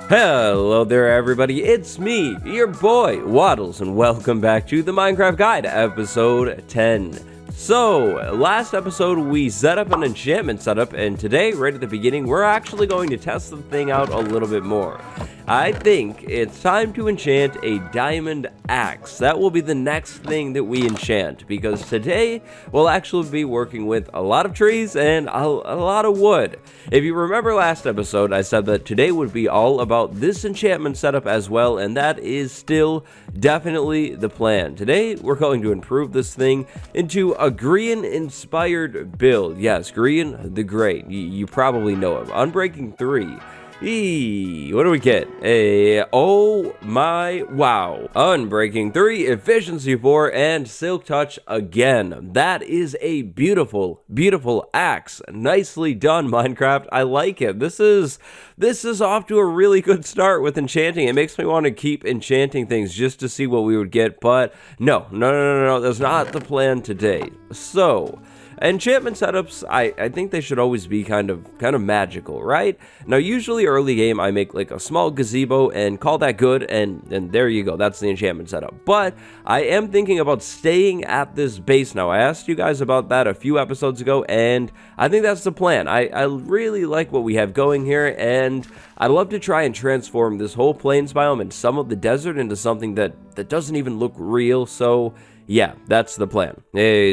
Hello there everybody, it's me, your boy, Waddles, and welcome back to the Minecraft Guide, episode 10. So, last episode we set up an enchantment setup, and today, right at the beginning, we're actually going to test the thing out a little bit more. I think it's time to enchant a diamond axe. That will be the next thing that we enchant, because today we'll actually be working with a lot of trees and a lot of wood. If you remember last episode, I said that today would be all about this enchantment setup as well, and that is still definitely the plan. Today, we're going to improve this thing into a Grian inspired build. Yes, Grian the Great. You probably know him. Unbreaking 3. What do we get? Oh my wow. Unbreaking 3, Efficiency 4, and Silk Touch again. That is a beautiful, beautiful axe. Nicely done, Minecraft. I like it. This is off to a really good start with enchanting. It makes me want to keep enchanting things just to see what we would get, but no. That's not the plan today. So, enchantment setups, I think they should always be kind of magical, right? Now, usually early game, I make like a small gazebo and call that good, and there you go. That's the enchantment setup. But I am thinking about staying at this base now. I asked you guys about that a few episodes ago, and I think that's the plan. I really like what we have going here, and I'd love to try and transform this whole plains biome and some of the desert into something that doesn't even look real, so yeah, that's the plan.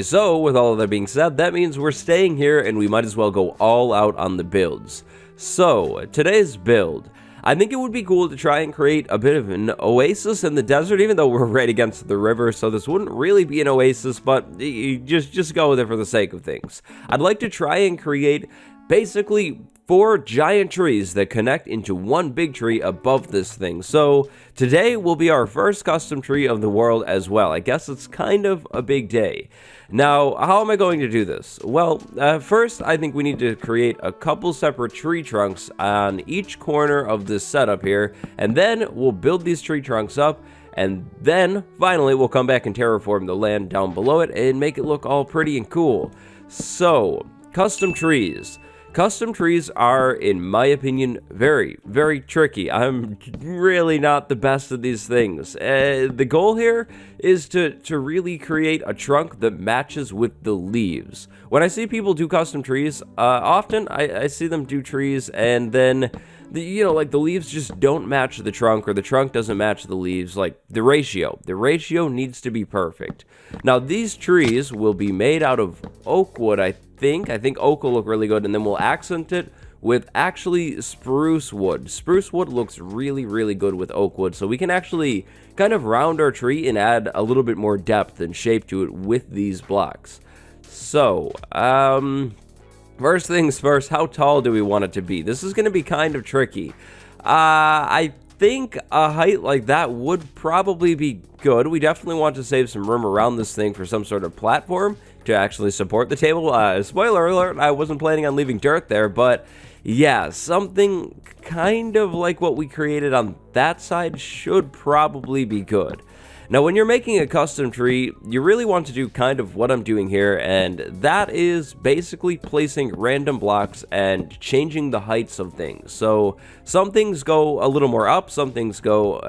So, with all of that being said, that means we're staying here and we might as well go all out on the builds. So, today's build, I think it would be cool to try and create a bit of an oasis in the desert, even though we're right against the river, so this wouldn't really be an oasis, but you just go with it for the sake of things. I'd like to try and create basically 4 giant trees that connect into one big tree above this thing. So today will be our first custom tree of the world as well. I guess it's kind of a big day. Now, how am I going to do this? Well, first I think we need to create a couple separate tree trunks on each corner of this setup here, and then we'll build these tree trunks up, and then finally we'll come back and terraform the land down below it and make it look all pretty and cool. So, custom trees. Custom trees are, in my opinion, very, very tricky. I'm really not the best at these things. The goal here is to really create a trunk that matches with the leaves. When I see people do custom trees, often I see them do trees and then like the leaves just don't match the trunk, or the trunk doesn't match the leaves. Like the ratio needs to be perfect. Now these trees will be made out of oak wood, I think oak will look really good, and then we'll accent it with actually spruce wood. Spruce wood looks really, really good with oak wood, so we can actually kind of round our tree and add a little bit more depth and shape to it with these blocks. So, first things first, how tall do we want it to be? This is going to be kind of tricky. I think a height like that would probably be good. We definitely want to save some room around this thing for some sort of platform to actually support the table. Spoiler alert, I wasn't planning on leaving dirt there, but yeah, something kind of like what we created on that side should probably be good. Now, when you're making a custom tree, you really want to do kind of what I'm doing here, and that is basically placing random blocks and changing the heights of things. So some things go a little more up, some things go,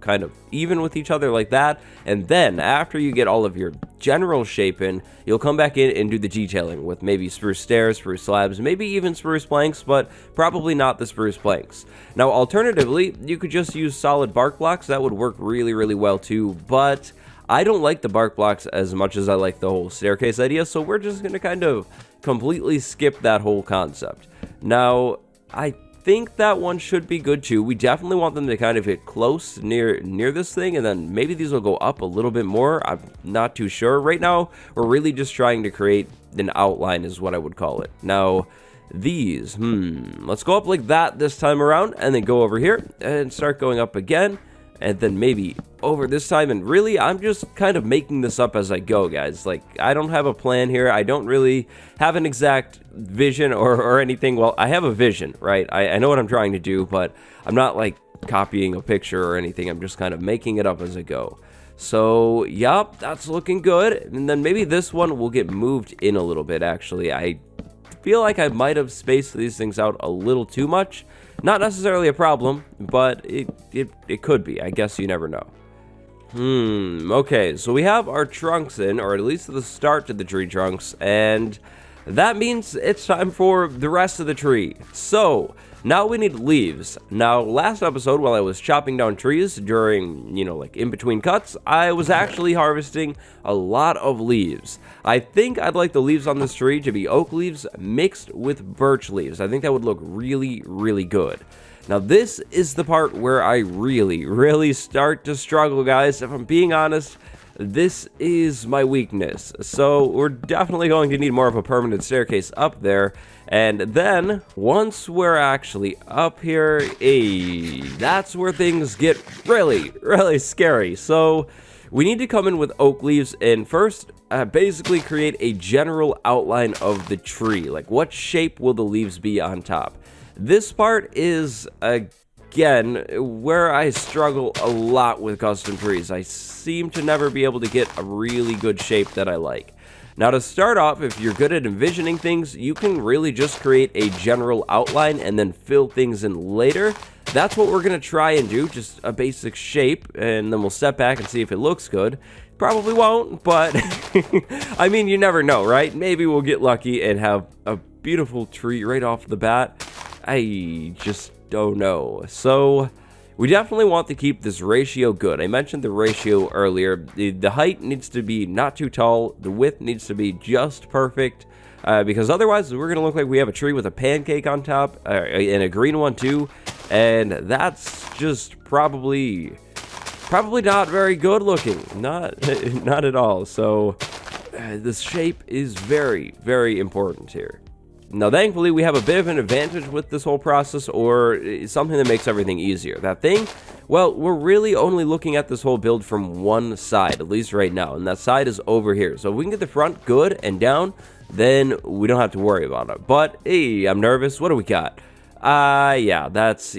kind of even with each other like that, and then after you get all of your general shape in, you'll come back in and do the detailing with maybe spruce stairs, spruce slabs, maybe even spruce planks, but probably not the spruce planks. Now, alternatively, you could just use solid bark blocks. That would work really, really well too, but I don't like the bark blocks as much as I like the whole staircase idea, so we're just going to kind of completely skip that whole concept. Now, I think that one should be good too. We definitely want them to kind of hit close near this thing, and then maybe these will go up a little bit more. I'm not too sure. Right now, we're really just trying to create an outline is what I would call it. Now, these, let's go up like that this time around, and then go over here and start going up again, and then maybe over this time. And really, I'm just kind of making this up as I go, guys. Like, I don't have a plan here. I don't really have an exact vision or anything. Well, I have a vision, right? I know what I'm trying to do, but I'm not like copying a picture or anything. I'm just kind of making it up as I go. So, yup, that's looking good. And then maybe this one will get moved in a little bit, actually. I feel like I might have spaced these things out a little too much. Not necessarily a problem, but it could be. I guess you never know. Okay, so we have our trunks in, or at least the start to the tree trunks, and that means it's time for the rest of the tree. So, now we need leaves. Now, last episode, while I was chopping down trees during, like in between cuts, I was actually harvesting a lot of leaves. I think I'd like the leaves on this tree to be oak leaves mixed with birch leaves. I think that would look really, really good. Now, this is the part where I really start to struggle, guys. If I'm being honest, this is my weakness. So, we're definitely going to need more of a permanent staircase up there. And then, once we're actually up here, that's where things get really scary. So, we need to come in with oak leaves and first, basically create a general outline of the tree. Like, what shape will the leaves be on top? This part is, again, where I struggle a lot with custom trees. I seem to never be able to get a really good shape that I like. Now, to start off, if you're good at envisioning things, you can really just create a general outline and then fill things in later. That's what we're going to try and do, just a basic shape, and then we'll step back and see if it looks good. Probably won't, but I mean, you never know, right? Maybe we'll get lucky and have a beautiful tree right off the bat. I just don't know. So, we definitely want to keep this ratio good. I mentioned the ratio earlier. The height needs to be not too tall. The width needs to be just perfect. Because otherwise, we're going to look like we have a tree with a pancake on top. And a green one, too. And that's just probably not very good looking. Not at all. So, this shape is very important here. Now, thankfully, we have a bit of an advantage with this whole process, or something that makes everything easier. That thing, well, we're really only looking at this whole build from one side, at least right now, and that side is over here. So if we can get the front good and down, then we don't have to worry about it. But, hey, I'm nervous. What do we got? Yeah, that's,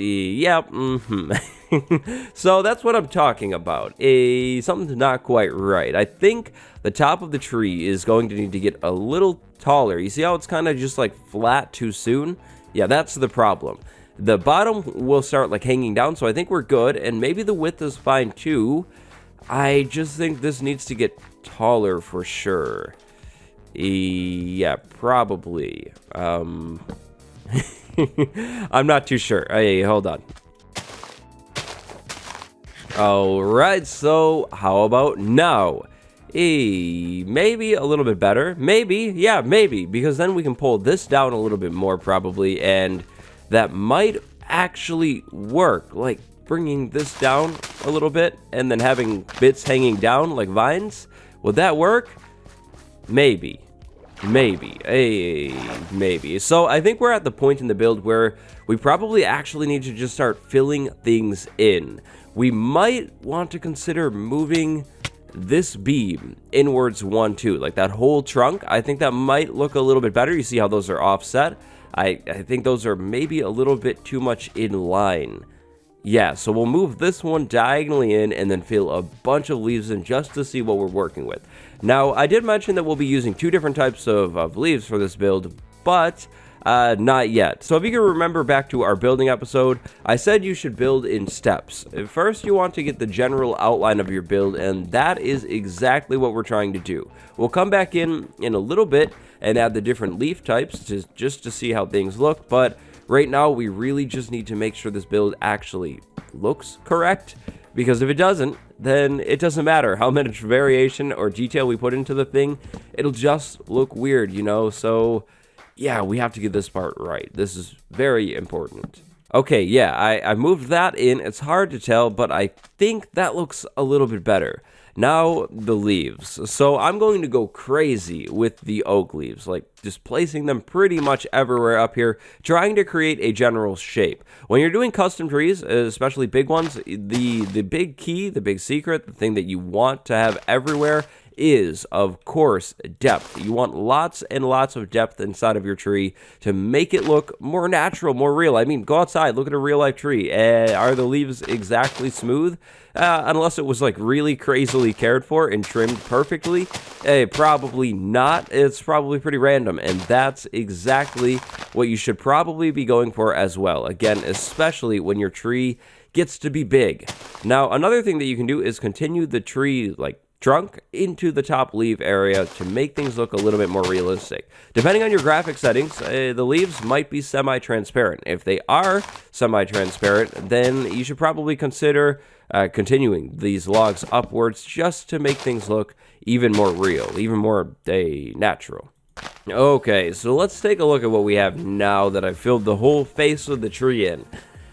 So that's what I'm talking about. Something's not quite right. I think the top of the tree is going to need to get a little taller. You see how it's kind of just like flat too soon? Yeah, that's the problem. The bottom will start like hanging down, so I think we're good, and maybe the width is fine too. I just think this needs to get taller for sure. Yeah, probably. I'm not too sure. Hey, hold on. Alright, so how about now? Maybe a little bit better. Maybe, yeah, maybe. Because then we can pull this down a little bit more probably, and that might actually work. Like bringing this down a little bit and then having bits hanging down like vines. Would that work? Maybe. Maybe. Maybe. So I think we're at the point in the build where we probably actually need to just start filling things in. We might want to consider moving this beam inwards 1, 2, like that whole trunk. I think that might look a little bit better. You see how those are offset? I think those are maybe a little bit too much in line. Yeah, so we'll move this one diagonally in and then fill a bunch of leaves in just to see what we're working with. Now, I did mention that we'll be using 2 different types of leaves for this build, but not yet. So if you can remember back to our building episode, I said you should build in steps. First, you want to get the general outline of your build, and that is exactly what we're trying to do. We'll come back in a little bit and add the different leaf types just to see how things look, but right now we really just need to make sure this build actually looks correct, because if it doesn't, then it doesn't matter how much variation or detail we put into the thing, it'll just look weird, you know? So yeah, we have to get this part right. This is very important. Okay, yeah, I moved that in. It's hard to tell, but I think that looks a little bit better. Now, the leaves. So I'm going to go crazy with the oak leaves, like just placing them pretty much everywhere up here, trying to create a general shape. When you're doing custom trees, especially big ones, the big key, the big secret, the thing that you want to have everywhere is, of course, depth. You want lots and lots of depth inside of your tree to make it look more natural, more real. I mean, go outside, look at a real-life tree. Are the leaves exactly smooth? Unless it was like really crazily cared for and trimmed perfectly, probably not. It's probably pretty random, and that's exactly what you should probably be going for as well. Again, especially when your tree gets to be big. Now, another thing that you can do is continue the tree like trunk into the top leaf area to make things look a little bit more realistic. Depending on your graphic settings, the leaves might be semi-transparent. If they are semi-transparent, then you should probably consider continuing these logs upwards just to make things look even more real, even more natural. Okay, so let's take a look at what we have now that I've filled the whole face of the tree in.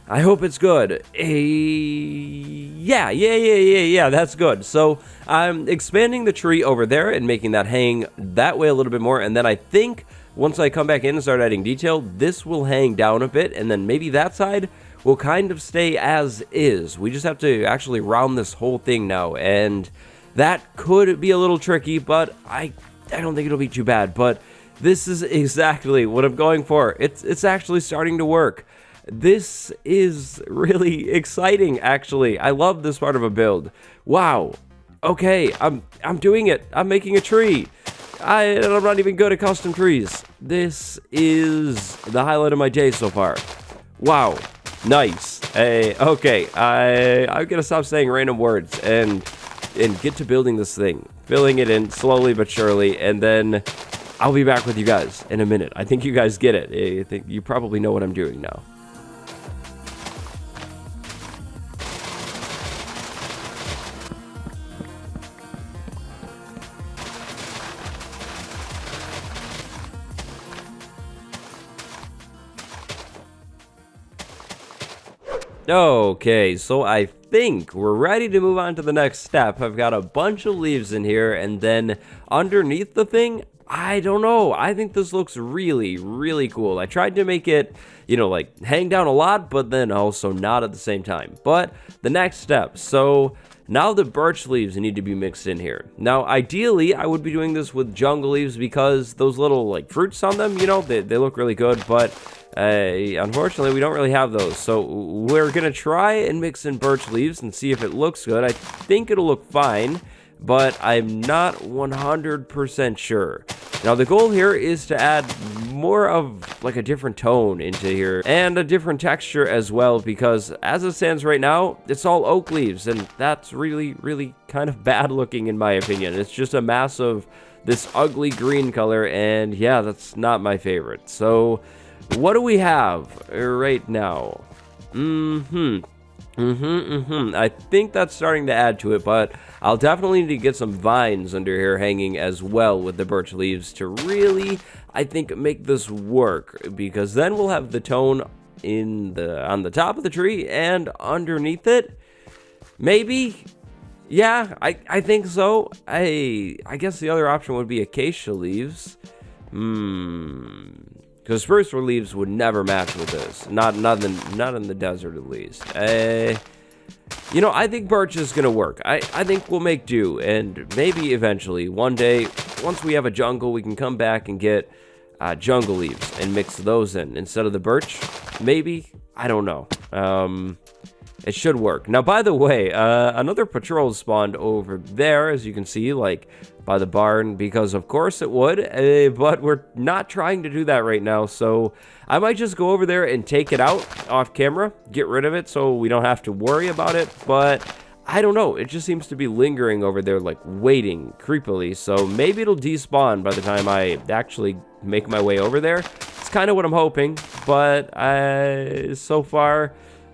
I hope it's good. Yeah, that's good. So I'm expanding the tree over there and making that hang that way a little bit more, and then I think once I come back in and start adding detail, this will hang down a bit, and then maybe that side will kind of stay as is. We just have to actually round this whole thing now, and that could be a little tricky, but I don't think it'll be too bad. But this is exactly what I'm going for. It's actually starting to work. This is really exciting, actually. I love this part of a build. Wow. Okay, I'm doing it. I'm making a tree. I'm not even good at custom trees. This is the highlight of my day so far. Wow. Nice. Okay, I'm gonna stop saying random words and get to building this thing. Filling it in slowly but surely, and then I'll be back with you guys in a minute. I think you guys get it. I think you probably know what I'm doing now. Okay, so I think we're ready to move on to the next step. I've got a bunch of leaves in here, and then underneath the thing, I don't know. I think this looks really, really cool. I tried to make it, like hang down a lot, but then also not at the same time. But the next step, so now the birch leaves need to be mixed in here. Now, ideally, I would be doing this with jungle leaves because those little like fruits on them, they look really good, but unfortunately, we don't really have those, so we're gonna try and mix in birch leaves and see if it looks good. I think it'll look fine, but I'm not 100% sure. Now, the goal here is to add more of like a different tone into here and a different texture as well, because as it stands right now, it's all oak leaves, and that's really, really kind of bad looking in my opinion. It's just a mass of this ugly green color, and yeah, that's not my favorite. So what do we have right now? I think that's starting to add to it, but I'll definitely need to get some vines under here hanging as well with the birch leaves to really, I think, make this work, because then we'll have the tone on the top of the tree and underneath it. Maybe. Yeah, I think so. I guess the other option would be acacia leaves. Because spruce leaves would never match with this. Not in the desert, at least. I think birch is going to work. I think we'll make do. And maybe eventually, one day, once we have a jungle, we can come back and get jungle leaves and mix those in instead of the birch. Maybe. I don't know. It should work. Now, by the way, another patrol spawned over there, as you can see, like by the barn, because of course it would, but we're not trying to do that right now, so I might just go over there and take it out off camera, get rid of it so we don't have to worry about it, but I don't know, it just seems to be lingering over there, like waiting creepily, so maybe it'll despawn by the time I actually make my way over there. It's kind of what I'm hoping, but so far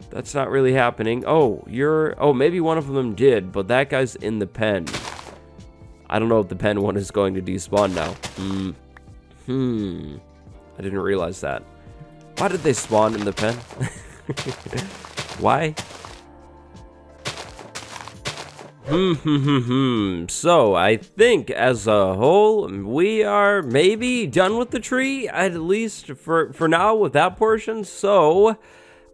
that's not really happening. Oh, maybe one of them did, but that guy's in the pen. I don't know if the pen one is going to despawn now. I didn't realize that. Why did they spawn in the pen? Why? So, I think as a whole, we are maybe done with the tree, at least for now with that portion, so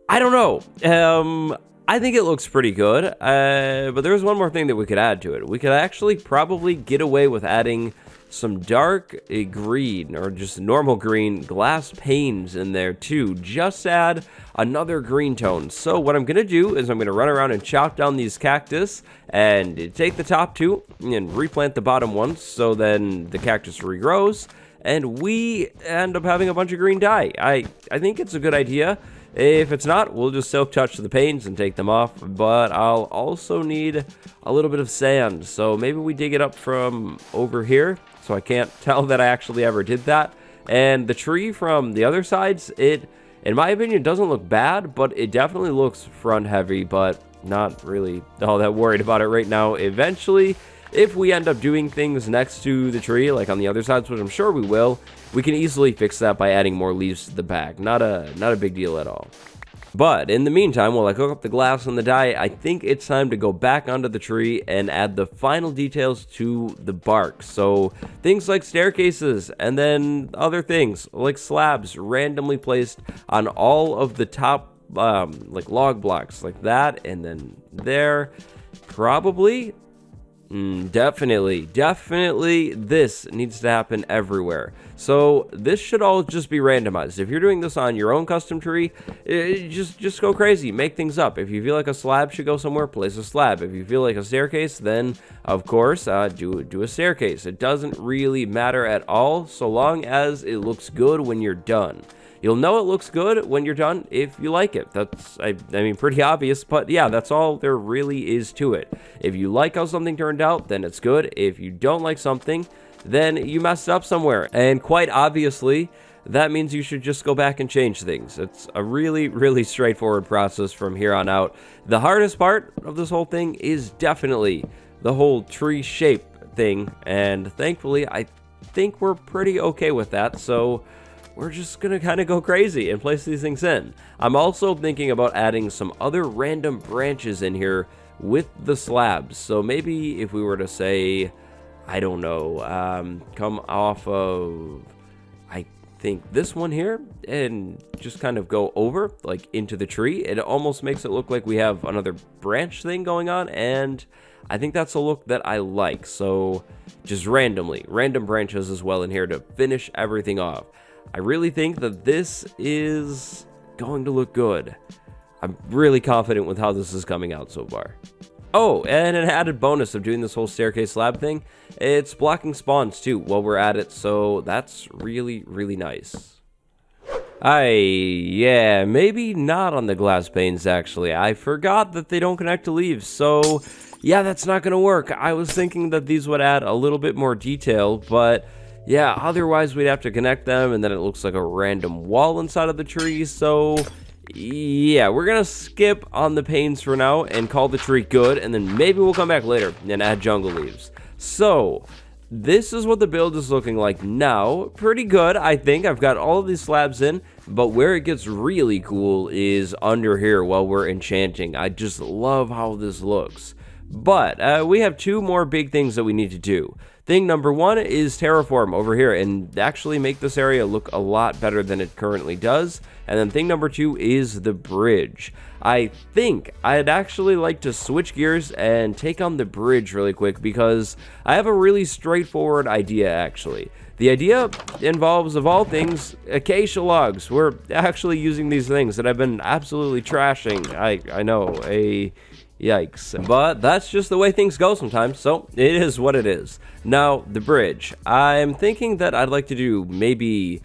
I don't know. I think it looks pretty good, but there's one more thing that we could add to it. We could actually probably get away with adding some dark green or just normal green glass panes in there too. Just add another green tone. So what I'm going to do is I'm going to run around and chop down these cactus and take the top two and replant the bottom ones, so then the cactus regrows and we end up having a bunch of green dye. I think it's a good idea. If it's not, we'll just silk touch the panes and take them off, but I'll also need a little bit of sand, so maybe we dig it up from over here, so I can't tell that I actually ever did that. And the tree from the other sides, it, in my opinion, doesn't look bad, but it definitely looks front heavy, but not really all that worried about it right now. Eventually, if we end up doing things next to the tree, like on the other sides, which I'm sure we will, we can easily fix that by adding more leaves to the back. Not a big deal at all. But in the meantime, while I cook up the glass and the dye, I think it's time to go back onto the tree and add the final details to the bark. So things like staircases and then other things like slabs randomly placed on all of the top like log blocks like that, and then there probably. Definitely this needs to happen everywhere. So this should all just be randomized. If you're doing this on your own custom tree, just go crazy, make things up. If you feel like a slab should go somewhere, place a slab. If you feel like a staircase, then of course do a staircase. It doesn't really matter at all, so long as it looks good when you're done. You'll know it looks good when you're done if you like it. That's, I mean, pretty obvious, but yeah, that's all there really is to it. If you like how something turned out, then it's good. If you don't like something, then you messed up somewhere. And quite obviously, that means you should just go back and change things. It's a really straightforward process from here on out. The hardest part of this whole thing is definitely the whole tree shape thing, and thankfully, I think we're pretty okay with that, so we're just gonna kind of go crazy and place these things in. I'm also thinking about adding some other random branches in here with the slabs. So maybe if we were to say, I don't know, come off of, I think this one here, and just kind of go over, like into the tree, it almost makes it look like we have another branch thing going on, and I think that's a look that I like. So just random branches as well in here to finish everything off. I really think that this is going to look good. I'm really confident with how this is coming out so far. Oh, and an added bonus of doing this whole staircase slab thing, it's blocking spawns too while we're at it, so that's really nice. Yeah, maybe not on the glass panes actually. I forgot that they don't connect to leaves, so yeah, that's not gonna work. I was thinking that these would add a little bit more detail, but yeah, otherwise we'd have to connect them, and then it looks like a random wall inside of the tree, so yeah, we're gonna skip on the panes for now and call the tree good, and then maybe we'll come back later and add jungle leaves. So this is what the build is looking like now. Pretty good, I think. I've got all of these slabs in, but where it gets really cool is under here while we're enchanting. I just love how this looks. But we have two more big things that we need to do. Thing number one is terraform over here and actually make this area look a lot better than it currently does. And then thing number two is the bridge. I think I'd actually like to switch gears and take on the bridge really quick because I have a really straightforward idea actually. The idea involves, of all things, acacia logs. We're actually using these things that I've been absolutely trashing. I know, yikes. But that's just the way things go sometimes, so it is what it is. Now, the bridge. I'm thinking that I'd like to do maybe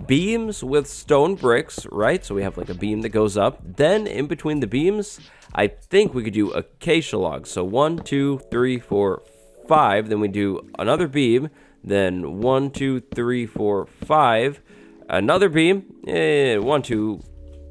beams with stone bricks, right? So we have like a beam that goes up. Then in between the beams, I think we could do acacia logs. So 1, 2, 3, 4, 5. Then we do another beam. Then 1, 2, 3, 4, 5. Another beam. 1, 2,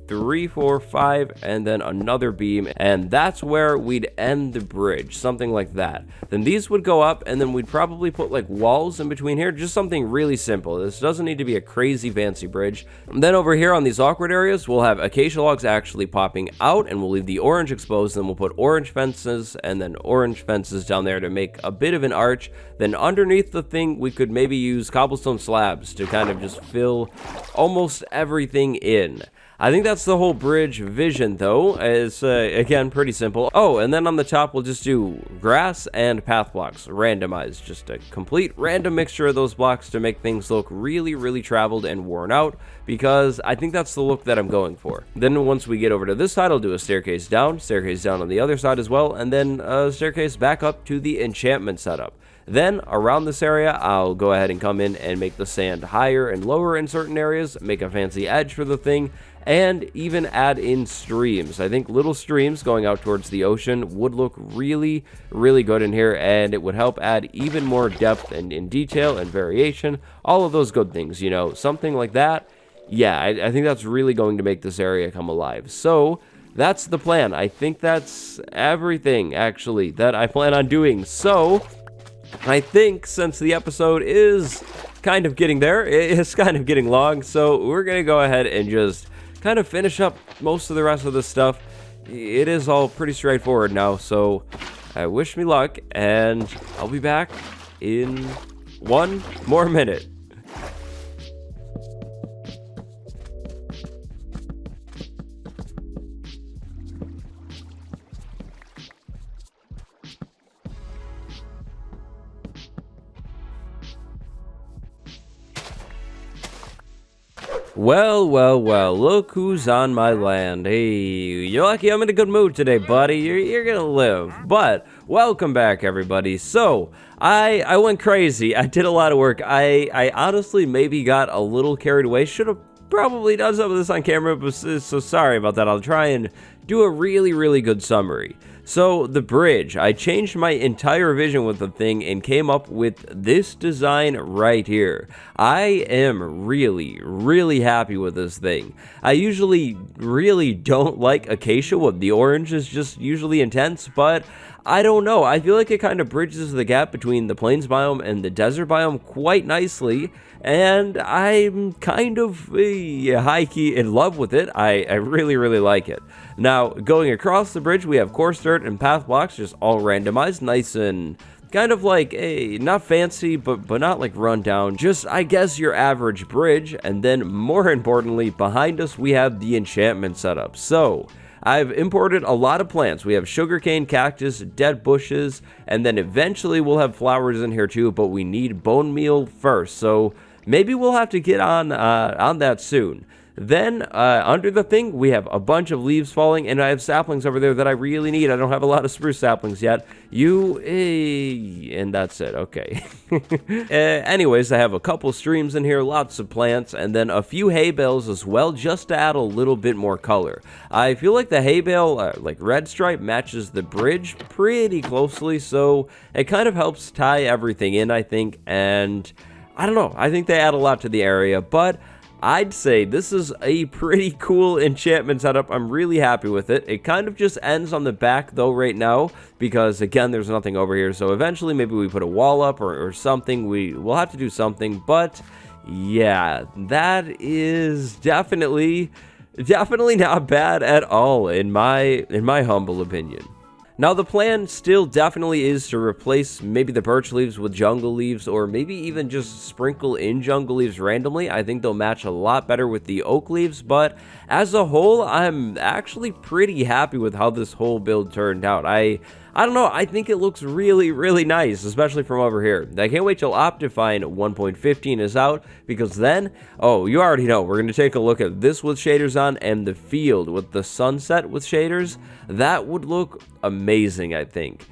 3, 4, 5, and then another beam, and that's where we'd end the bridge, something like that. Then these would go up, and then we'd probably put like walls in between here, just something really simple. This doesn't need to be a crazy fancy bridge. And then over here on these awkward areas, we'll have acacia logs actually popping out, and we'll leave the orange exposed. Then we'll put orange fences, and then orange fences down there to make a bit of an arch. Then underneath the thing, we could maybe use cobblestone slabs to kind of just fill almost everything in. I think that's the whole bridge vision, though. It's, again, pretty simple. Oh, and then on the top, we'll just do grass and path blocks, randomized. Just a complete random mixture of those blocks to make things look really, really traveled and worn out, because I think that's the look that I'm going for. Then once we get over to this side, I'll do a staircase down on the other side as well, and then a staircase back up to the enchantment setup. Then, around this area, I'll go ahead and come in and make the sand higher and lower in certain areas, make a fancy edge for the thing, and even add in streams. I think little streams going out towards the ocean would look really, really good in here, and it would help add even more depth and in detail and variation, all of those good things, you know, something like that. Yeah, I think that's really going to make this area come alive. So, that's the plan. I think that's everything, actually, that I plan on doing. So, I think since the episode is kind of getting there, it's kind of getting long, so we're going to go ahead and just kind of finish up most of the rest of this stuff. It is all pretty straightforward now, so I wish me luck, and I'll be back in 1 more minute. Well, look who's on my land. Hey, you're lucky I'm in a good mood today, buddy. You're gonna live. But, welcome back, everybody. So, I went crazy. I did a lot of work. I honestly maybe got a little carried away. Should have probably done some of this on camera, but so sorry about that. I'll try and do a really, really good summary. So, the bridge, I changed my entire vision with the thing and came up with this design right here. I am really, really happy with this thing. I usually really don't like acacia. The orange is just usually intense, but I don't know. I feel like it kind of bridges the gap between the plains biome and the desert biome quite nicely, and I'm kind of high-key in love with it. I really, really like it. Now, going across the bridge, we have coarse dirt and path blocks, just all randomized, nice and kind of like not fancy, but not like run down, just I guess your average bridge. And then more importantly, behind us, we have the enchantment setup. So, I've imported a lot of plants. We have sugarcane, cactus, dead bushes, and then eventually we'll have flowers in here too, but we need bone meal first. So, maybe we'll have to get on that soon. Then, under the thing, we have a bunch of leaves falling, and I have saplings over there that I really need. I don't have a lot of spruce saplings yet. And that's it. Okay. Anyways, I have a couple streams in here, lots of plants, and then a few hay bales as well, just to add a little bit more color. I feel like the hay bale, like red stripe, matches the bridge pretty closely, so it kind of helps tie everything in, I think, and I don't know. I think they add a lot to the area, but I'd say this is a pretty cool enchantment setup. I'm really happy with it. It kind of just ends on the back though right now because again there's nothing over here, so eventually maybe we put a wall up or something. We'll have to do something, but yeah, that is definitely not bad at all in my humble opinion. Now, the plan still definitely is to replace maybe the birch leaves with jungle leaves, or maybe even just sprinkle in jungle leaves randomly. I think they'll match a lot better with the oak leaves, but as a whole, I'm actually pretty happy with how this whole build turned out. I don't know, I think it looks really, really nice, especially from over here. I can't wait till Optifine 1.15 is out, because then, oh, you already know, we're going to take a look at this with shaders on, and the field with the sunset with shaders. That would look amazing, I think.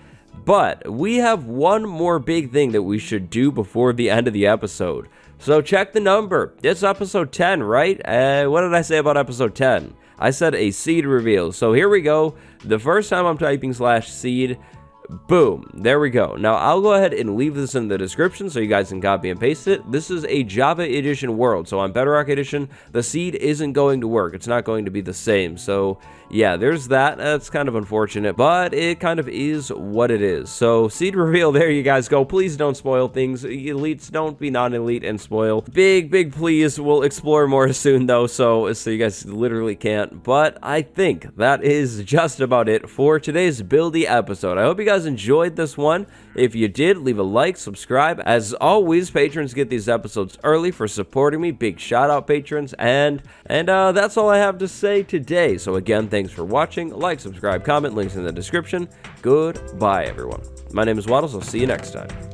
But we have one more big thing that we should do before the end of the episode. So check the number. It's episode 10, right? What did I say about episode 10? I said a seed reveal. So here we go. The first time I'm typing /seed, boom, there we go. Now I'll go ahead and leave this in the description so you guys can copy and paste it. This is a Java edition world, so on Bedrock edition, the seed isn't going to work. It's not going to be the same. So yeah, there's that. That's kind of unfortunate, but it kind of is what it is. So seed reveal, there you guys go. Please don't spoil things. Elites, don't be non-elite and spoil. Big please. We'll explore more soon though, so you guys literally can't. But I think that is just about it for today's buildy episode. I hope you guys guys enjoyed this one. If you did, leave a like, subscribe. As always, patrons get these episodes early for supporting me. Big shout out, patrons. And that's all I have to say today. So again, thanks for watching. Like, subscribe, comment, links in the description. Goodbye, everyone. My name is Waddles. I'll see you next time.